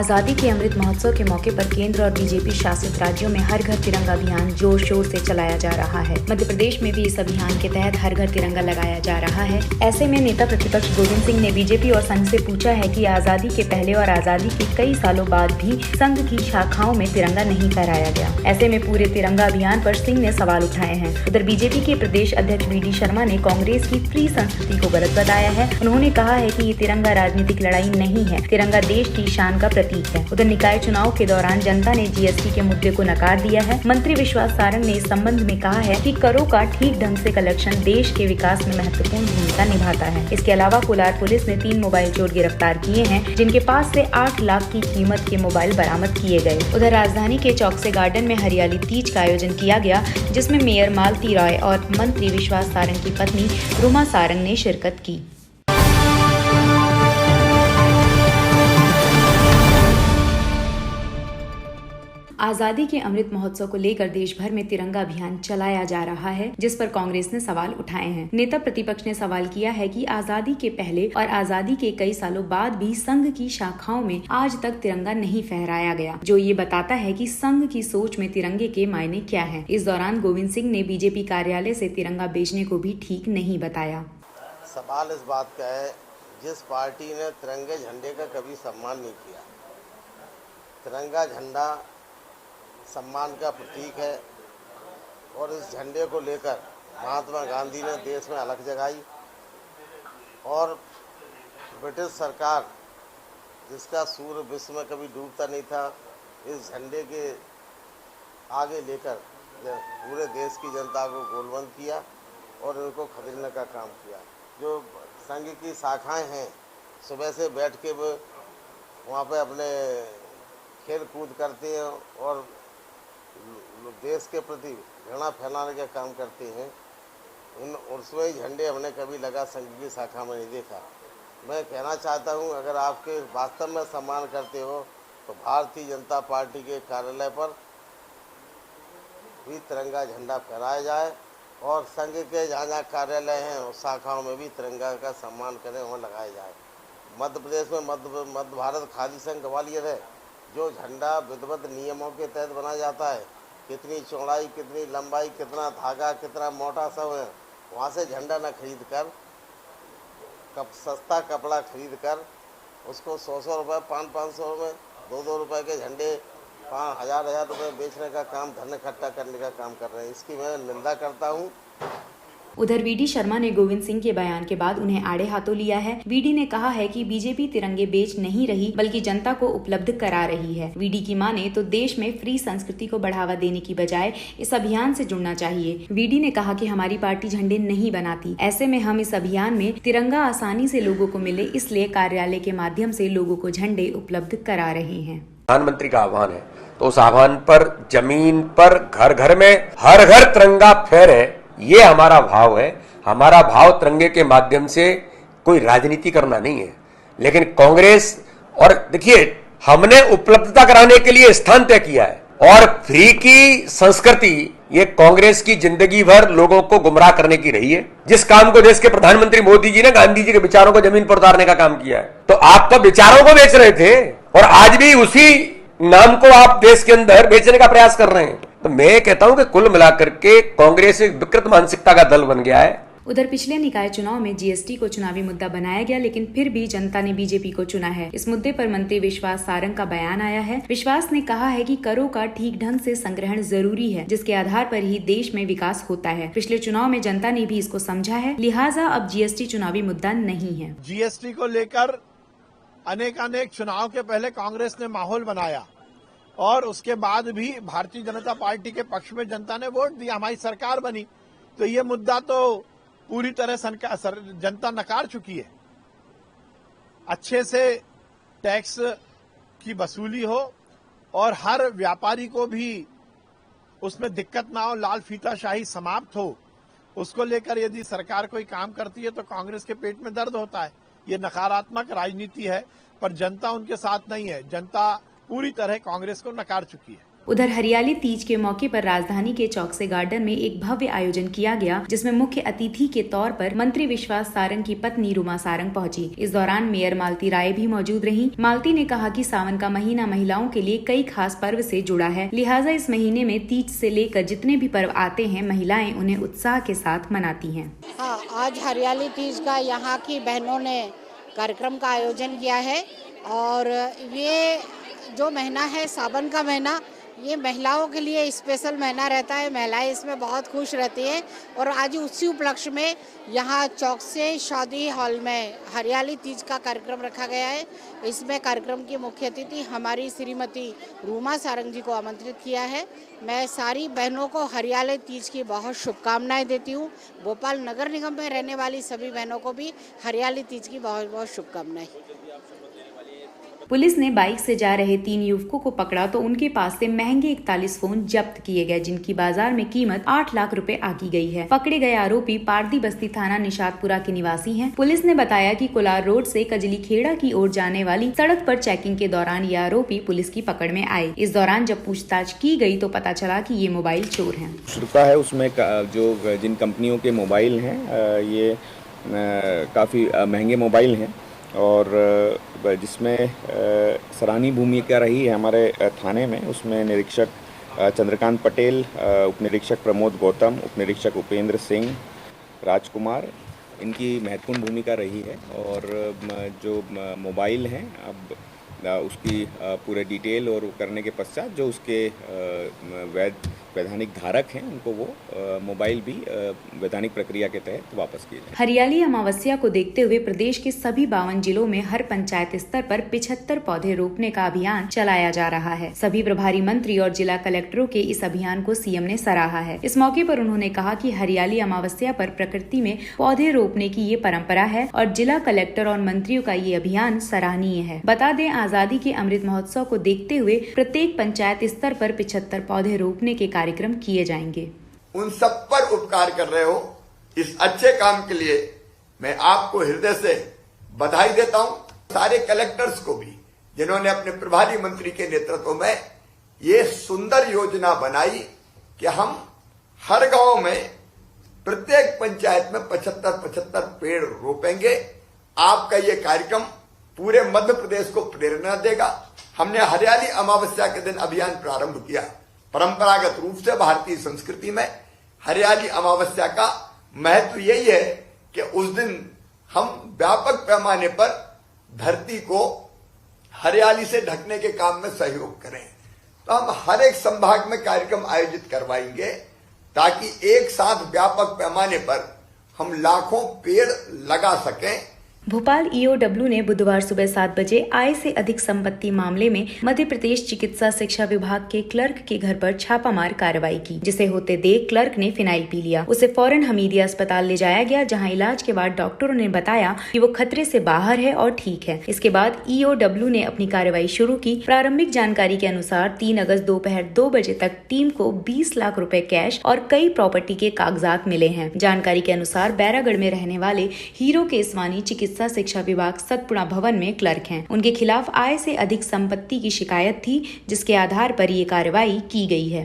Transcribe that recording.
आजादी के अमृत महोत्सव के मौके पर केंद्र और बीजेपी शासित राज्यों में हर घर तिरंगा अभियान जोर शोर से चलाया जा रहा है। मध्य प्रदेश में भी इस अभियान के तहत हर घर तिरंगा लगाया जा रहा है। ऐसे में नेता प्रतिपक्ष गोविंद सिंह ने बीजेपी और संघ से पूछा है कि आजादी के पहले और आजादी के कई सालों बाद भी संघ की शाखाओं में तिरंगा नहीं फहराया गया। ऐसे में पूरे तिरंगा अभियान पर सिंह ने सवाल उठाए हैं। उधर बीजेपी के प्रदेश अध्यक्ष वी.डी. शर्मा ने कांग्रेस की फ्री संस्कृति को गलत बताया है। उन्होंने कहा है कि ये तिरंगा राजनीतिक लड़ाई नहीं है, तिरंगा देश की शान का प्रतीक है। उधर निकाय चुनाव के दौरान जनता ने जीएसटी के मुद्दे को नकार दिया है। मंत्री विश्वास सारंग ने इस संबंध में कहा है कि करों का ठीक ढंग से कलेक्शन देश के विकास में महत्वपूर्ण भूमिका निभाता है। इसके अलावा कोलार पुलिस ने 3 मोबाइल चोर गिरफ्तार किए हैं, जिनके पास से 8 लाख की कीमत के मोबाइल बरामद किए गए। उधर राजधानी के चौकसे गार्डन में हरियाली तीज का आयोजन किया गया, जिसमें मेयर मालती राय और मंत्री विश्वास सारंग की पत्नी रुमा सारंग ने शिरकत की। आजादी के अमृत महोत्सव को लेकर देश भर में तिरंगा अभियान चलाया जा रहा है, जिस पर कांग्रेस ने सवाल उठाए हैं। नेता प्रतिपक्ष ने सवाल किया है कि आजादी के पहले और आजादी के कई सालों बाद भी संघ की शाखाओं में आज तक तिरंगा नहीं फहराया गया, जो ये बताता है कि संघ की सोच में तिरंगे के मायने क्या है। इस दौरान गोविंद सिंह ने बीजेपी कार्यालय से तिरंगा बेचने को भी ठीक नहीं बताया। सवाल इस बात का है, जिस पार्टी ने तिरंगे झंडे का कभी सम्मान नहीं किया। तिरंगा झंडा सम्मान का प्रतीक है और इस झंडे को लेकर महात्मा गांधी ने देश में अलख जगाई और ब्रिटिश सरकार, जिसका सूर्य विश्व में कभी डूबता नहीं था, इस झंडे के आगे लेकर पूरे देश की जनता को गोलबंद किया और इनको खरीदने का काम किया। जो संघ की शाखाएं हैं, सुबह से बैठ के वो वहाँ पे अपने खेल कूद करते हैं और देश के प्रति घृणा फैलाने का काम करते हैं। उसमें झंडे हमने कभी लगा संघ की शाखा में नहीं देखा। मैं कहना चाहता हूं, अगर आपके वास्तव में सम्मान करते हो तो भारतीय जनता पार्टी के कार्यालय पर भी तिरंगा झंडा फहराया जाए और संघ के जहाँ जहाँ कार्यालय हैं उस शाखाओं में भी तिरंगा का सम्मान करें, वहाँ लगाया जाए। मध्य प्रदेश में मध्य भारत खादी संघ ग्वालियर है, जो झंडा विधिवत नियमों के तहत बनाया जाता है, कितनी चौड़ाई, कितनी लंबाई, कितना धागा, कितना मोटा सब है, वहाँ से झंडा न खरीद कर सस्ता कपड़ा खरीद कर उसको 100 रुपये, 500 रुपये, 2 रुपये के झंडे 1000 रुपये बेचने का काम, धन इकट्ठा करने का काम कर रहे हैं। इसकी मैं निंदा करता हूँ। उधर वी.डी. शर्मा ने गोविंद सिंह के बयान के बाद उन्हें आड़े हाथों लिया है। वी.डी. ने कहा है कि बीजेपी तिरंगे बेच नहीं रही, बल्कि जनता को उपलब्ध करा रही है। वी.डी. की माने तो देश में फ्री संस्कृति को बढ़ावा देने की बजाय इस अभियान से जुड़ना चाहिए। वी.डी. ने कहा कि हमारी पार्टी झंडे नहीं बनाती, ऐसे में हम इस अभियान में तिरंगा आसानी से लोगों को मिले, इसलिए कार्यालय के माध्यम से लोगों को झंडे उपलब्ध करा रहे हैं। प्रधानमंत्री का आह्वान है, तो उस आह्वान पर जमीन पर घर घर में हर घर तिरंगा फहरे, ये हमारा भाव है। हमारा भाव तिरंगे के माध्यम से कोई राजनीति करना नहीं है। लेकिन कांग्रेस, और देखिए, हमने उपलब्धता कराने के लिए स्थान तय किया है और फ्री की संस्कृति ये कांग्रेस की जिंदगी भर लोगों को गुमराह करने की रही है। जिस काम को देश के प्रधानमंत्री मोदी जी ने गांधी जी के विचारों को जमीन पर उतारने का काम किया है, तो आप तो विचारों को बेच रहे थे और आज भी उसी नाम को आप देश के अंदर बेचने का प्रयास कर रहे हैं। तो मैं कहता हूं कि कुल मिलाकर के कांग्रेस एक विकृत मानसिकता का दल बन गया है। उधर पिछले निकाय चुनाव में जीएसटी को चुनावी मुद्दा बनाया गया, लेकिन फिर भी जनता ने बीजेपी को चुना है। इस मुद्दे पर मंत्री विश्वास सारंग का बयान आया है। विश्वास ने कहा है कि करों का ठीक ढंग से संग्रहण जरूरी है, जिसके आधार पर ही देश में विकास होता है। पिछले चुनाव में जनता ने भी इसको समझा है, लिहाजा अब जीएसटी चुनावी मुद्दा नहीं है। जीएसटी को लेकर अनेक चुनाव के पहले कांग्रेस ने माहौल बनाया और उसके बाद भी भारतीय जनता पार्टी के पक्ष में जनता ने वोट दिया, हमारी सरकार बनी। तो ये मुद्दा तो पूरी तरह जनता नकार चुकी है। अच्छे से टैक्स की वसूली हो और हर व्यापारी को भी उसमें दिक्कत ना हो, लाल फीताशाही समाप्त हो, उसको लेकर यदि सरकार कोई काम करती है तो कांग्रेस के पेट में दर्द होता है। ये नकारात्मक राजनीति है, पर जनता उनके साथ नहीं है। जनता पूरी तरह कांग्रेस को नकार चुकी है। उधर हरियाली तीज के मौके पर राजधानी के चौकसे गार्डन में एक भव्य आयोजन किया गया, जिसमें मुख्य अतिथि के तौर पर मंत्री विश्वास सारंग की पत्नी रुमा सारंग पहुंची। इस दौरान मेयर मालती राय भी मौजूद रहीं। मालती ने कहा कि सावन का महीना महिलाओं के लिए कई खास पर्व से जुड़ा है, लिहाजा इस महीने में तीज से लेकर जितने भी पर्व आते हैं, महिलाएं उन्हें उत्साह के साथ मनाती हैं। हाँ, आज हरियाली तीज का यहाँ की बहनों ने कार्यक्रम का आयोजन किया है और ये जो महीना है सावन का महीना, ये महिलाओं के लिए स्पेशल महीना रहता है। महिलाएं इसमें बहुत खुश रहती हैं और आज उसी उपलक्ष्य में यहाँ चौकसे शादी हॉल में हरियाली तीज का कार्यक्रम रखा गया है। इसमें कार्यक्रम की मुख्य अतिथि हमारी श्रीमती रुमा सारंग जी को आमंत्रित किया है। मैं सारी बहनों को हरियाली तीज की बहुत शुभकामनाएं देती हूँ। भोपाल नगर निगम में रहने वाली सभी बहनों को भी हरियाली तीज की बहुत बहुत शुभकामनाएं। पुलिस ने बाइक से जा रहे 3 युवकों को पकड़ा तो उनके पास से महंगे 41 फोन जब्त किए गए, जिनकी बाजार में कीमत 8 लाख रुपए आकी गई है। पकड़े गए आरोपी पारदी बस्ती थाना निशातपुरा के निवासी हैं। पुलिस ने बताया कि कोलार रोड से कजली खेड़ा की ओर जाने वाली सड़क पर चेकिंग के दौरान ये आरोपी पुलिस की पकड़ में आए। इस दौरान जब पूछताछ की गई तो पता चला कि ये मोबाइल चोर हैं। शुरुआत है उसमें जो जिन कंपनियों के मोबाइल हैं ये काफ़ी महंगे मोबाइल हैं और जिसमें सराहनीय भूमिका रही है हमारे थाने में। उसमें निरीक्षक चंद्रकांत पटेल, उप निरीक्षक प्रमोद गौतम, उप निरीक्षक उपेंद्र सिंह, राजकुमार, इनकी महत्वपूर्ण भूमिका रही है। और जो मोबाइल हैं अब उसकी पूरे डिटेल और करने के पश्चात जो उसके वैधानिक धारक हैं उनको वो मोबाइल भी वैधानिक प्रक्रिया के तहत वापस किए जाए। हरियाली अमावस्या को देखते हुए प्रदेश के सभी 52 जिलों में हर पंचायत स्तर पर 75 पौधे रोपने का अभियान चलाया जा रहा है। सभी प्रभारी मंत्री और जिला कलेक्टरों के इस अभियान को सीएम ने सराहा है। इस मौके पर उन्होंने कहा कि हरियाली अमावस्या पर प्रकृति में पौधे रोपने की ये परंपरा है और जिला कलेक्टर और मंत्रियों का ये अभियान सराहनीय है। बता दें, आजादी के अमृत महोत्सव को देखते हुए प्रत्येक पंचायत स्तर पर 75 पौधे रोपने के कार्यक्रम किए जाएंगे। उन सब पर उपकार कर रहे हो, इस अच्छे काम के लिए मैं आपको हृदय से बधाई देता हूं। सारे कलेक्टर्स को भी जिन्होंने अपने प्रभारी मंत्री के नेतृत्व में ये सुंदर योजना बनाई कि हम हर गांव में प्रत्येक पंचायत में 75 पेड़ रोपेंगे। आपका ये कार्यक्रम पूरे मध्य प्रदेश को प्रेरणा देगा। हमने हरियाली अमावस्या के दिन अभियान प्रारंभ किया। परंपरागत रूप से भारतीय संस्कृति में हरियाली अमावस्या का महत्व यही है कि उस दिन हम व्यापक पैमाने पर धरती को हरियाली से ढकने के काम में सहयोग करें। तो हम हर एक संभाग में कार्यक्रम आयोजित करवाएंगे ताकि एक साथ व्यापक पैमाने पर हम लाखों पेड़ लगा सकें। भोपाल ईओडब्ल्यू ने बुधवार सुबह 7 बजे आय से अधिक संपत्ति मामले में मध्य प्रदेश चिकित्सा शिक्षा विभाग के क्लर्क के घर पर छापामार कार्रवाई की, जिसे होते देख क्लर्क ने फिनाइल पी लिया। उसे फौरन हमीदिया अस्पताल ले जाया गया, जहां इलाज के बाद डॉक्टरों ने बताया कि वो खतरे से बाहर है और ठीक है। इसके बाद ईओडब्ल्यू ने अपनी कार्रवाई शुरू की। प्रारंभिक जानकारी के अनुसार 3 अगस्त दोपहर 2 बजे तक टीम को 20 लाख रुपए कैश और कई प्रॉपर्टी के कागजात मिले हैं। जानकारी के अनुसार बैरागढ़ में रहने वाले हीरो केसवानी चिकित्सा शिक्षा विभाग सतपुड़ा भवन में क्लर्क हैं। उनके खिलाफ आय से अधिक संपत्ति की शिकायत थी, जिसके आधार पर ये कार्रवाई की गई है।